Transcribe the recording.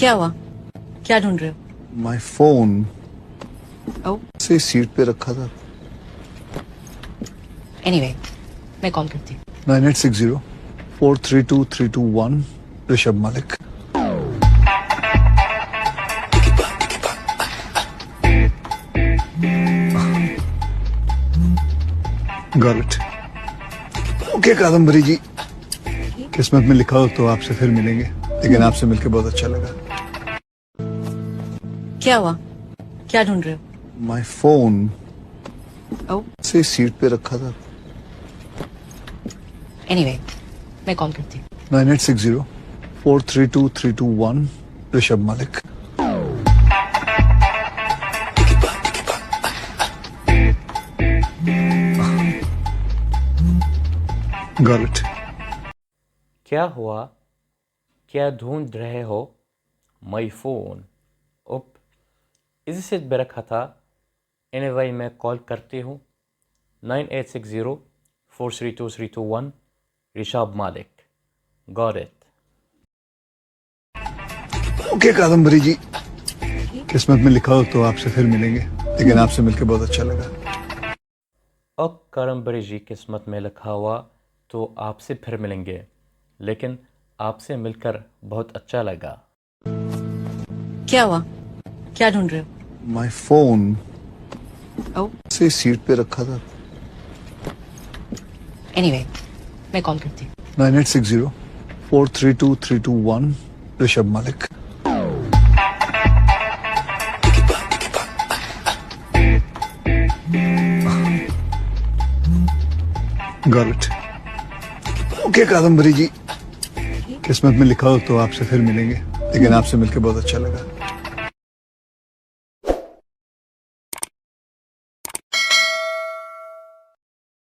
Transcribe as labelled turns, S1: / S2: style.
S1: क्या हुआ? क्या ढूंढ रहे हो?
S2: माई फोन
S1: ओह,
S2: से सीट पे रखा था।
S1: एनीवे, मैं कॉल करती हूँ।
S2: 9860-432-321 Rishabh Malik. Got it. Okay Kadambari ji, किस्मत में लिखा हो तो आपसे फिर मिलेंगे, लेकिन आपसे मिलकर बहुत अच्छा लगा।
S1: क्या हुआ? क्या ढूंढ रहे हो?
S2: माई फोन
S1: ओह,
S2: से सीट पे रखा था।
S1: एनीवे, मैं कॉल करती हूँ।
S2: 9860-432-321 ऋषभ मलिक। Got it.
S3: क्या हुआ? क्या ढूंढ रहे हो? माई फोन उप इसी सीट पे रखा था। एनीवे, मैं कॉल करती हूँ। 9860-432-321 ऋषभ मालिक। Got it.
S2: Okay Kadambari ji, किस्मत में लिखा हो तो आपसे फिर मिलेंगे, लेकिन आपसे मिलकर बहुत अच्छा लगा।
S3: और करमबरी जी, किस्मत में लिखा हुआ तो आपसे फिर मिलेंगे, लेकिन आपसे मिलकर बहुत अच्छा लगा।
S1: क्या हुआ? क्या ढूंढ रहे हो?
S2: माई फोन
S1: ओह,
S2: से सीट पे रखा था।
S1: एनीवे, मैं कॉल करती हूँ।
S2: 9860-432-321 Rishabh Malik. Got it. Okay Kadambari ji, किस्मत में लिखा हो तो आपसे फिर मिलेंगे, लेकिन आपसे मिलकर बहुत अच्छा लगा।